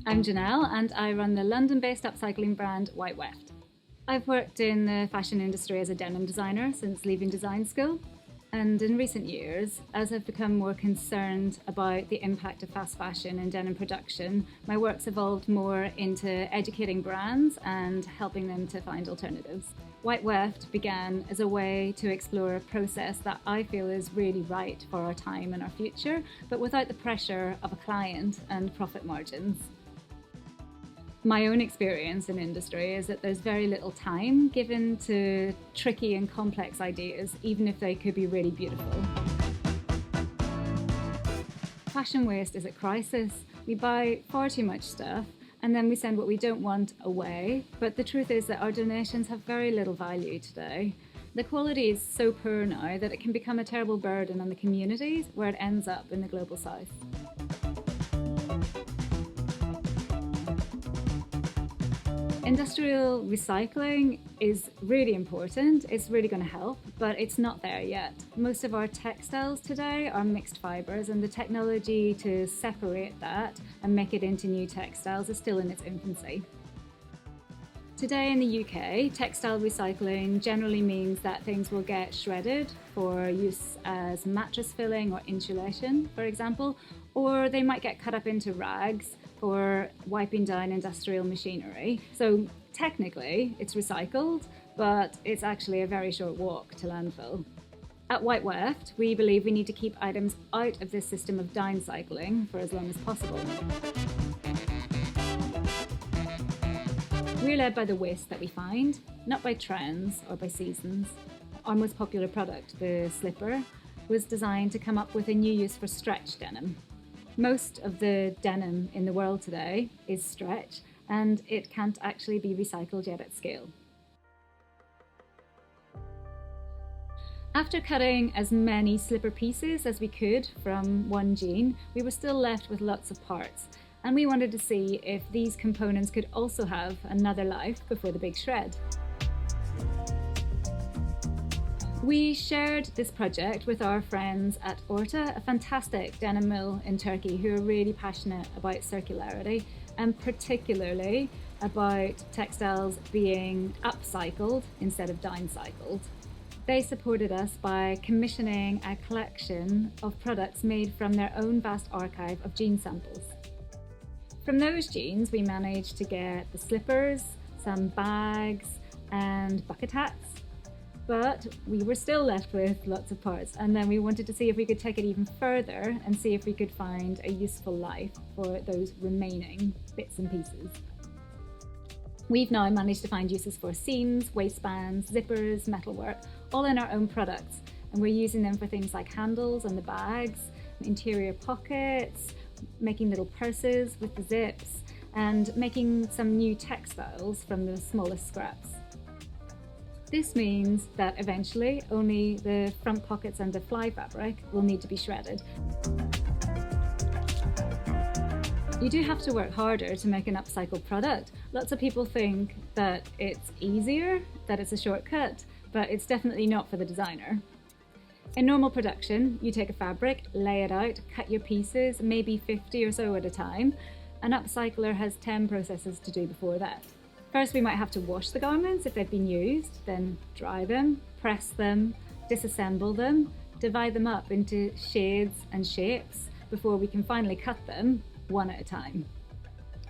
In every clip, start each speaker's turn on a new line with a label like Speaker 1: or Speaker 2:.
Speaker 1: I'm Janelle and I run the London-based upcycling brand White Weft. I've worked in the fashion industry as a denim designer since leaving design school, and in recent years, as I've become more concerned about the impact of fast fashion and denim production, my work's evolved more into educating brands and helping them to find alternatives. White Weft began as a way to explore a process that I feel is really right for our time and our future, but without the pressure of a client and profit margins. My own experience in industry is that there's very little time given to tricky and complex ideas, even if they could be really beautiful. Fashion waste is a crisis. We buy far too much stuff and then we send what we don't want away. But the truth is that our donations have very little value today. The quality is so poor now that it can become a terrible burden on the communities where it ends up in the global south. Industrial recycling is really important, it's really going to help, but it's not there yet. Most of our textiles today are mixed fibres, and the technology to separate that and make it into new textiles is still in its infancy. Today in the UK, textile recycling generally means that things will get shredded for use as mattress filling or insulation, for example, or they might get cut up into rags for wiping down industrial machinery. So technically it's recycled, but it's actually a very short walk to landfill. At White Weft, we believe we need to keep items out of this system of downcycling for as long as possible. We're led by the waste that we find, not by trends or by seasons. Our most popular product, the slipper, was designed to come up with a new use for stretch denim. Most of the denim in the world today is stretch, and it can't actually be recycled yet at scale. After cutting as many slipper pieces as we could from one jean, we were still left with lots of parts, and we wanted to see if these components could also have another life before the big shred. We shared this project with our friends at Orta, a fantastic denim mill in Turkey who are really passionate about circularity and particularly about textiles being upcycled instead of downcycled. They supported us by commissioning a collection of products made from their own vast archive of jean samples. From those jeans, we managed to get the slippers, some bags and bucket hats. But we were still left with lots of parts, and then we wanted to see if we could take it even further and see if we could find a useful life for those remaining bits and pieces. We've now managed to find uses for seams, waistbands, zippers, metalwork, all in our own products, and we're using them for things like handles on the bags, interior pockets, making little purses with the zips, and making some new textiles from the smallest scraps. This means that eventually only the front pockets and the fly fabric will need to be shredded. You do have to work harder to make an upcycled product. Lots of people think that it's easier, that it's a shortcut, but it's definitely not for the designer. In normal production, you take a fabric, lay it out, cut your pieces, maybe 50 or so at a time. An upcycler has 10 processes to do before that. First, we might have to wash the garments if they've been used, then dry them, press them, disassemble them, divide them up into shades and shapes before we can finally cut them one at a time.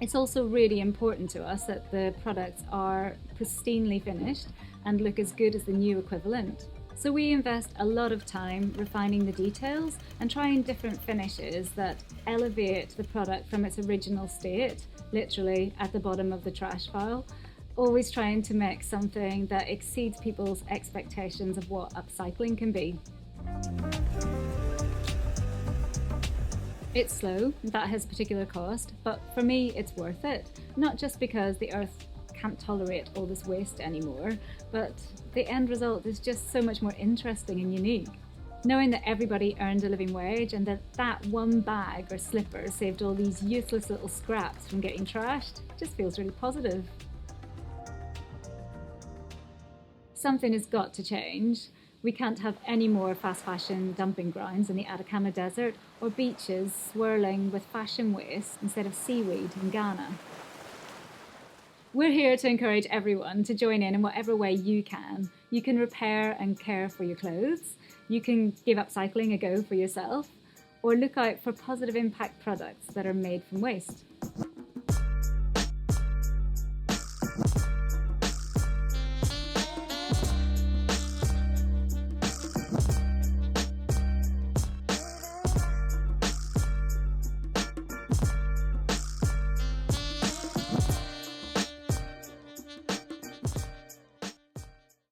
Speaker 1: It's also really important to us that the products are pristinely finished and look as good as the new equivalent. So we invest a lot of time refining the details and trying different finishes that elevate the product from its original state, literally at the bottom of the trash pile, always trying to make something that exceeds people's expectations of what upcycling can be. It's slow, that has particular cost, but for me it's worth it, not just because the earth can't tolerate all this waste anymore, but the end result is just so much more interesting and unique. Knowing that everybody earned a living wage and that one bag or slipper saved all these useless little scraps from getting trashed just feels really positive. Something has got to change. We can't have any more fast fashion dumping grounds in the Atacama Desert or beaches swirling with fashion waste instead of seaweed in Ghana. We're here to encourage everyone to join in whatever way you can. You can repair and care for your clothes, you can give upcycling a go for yourself, or look out for positive impact products that are made from waste.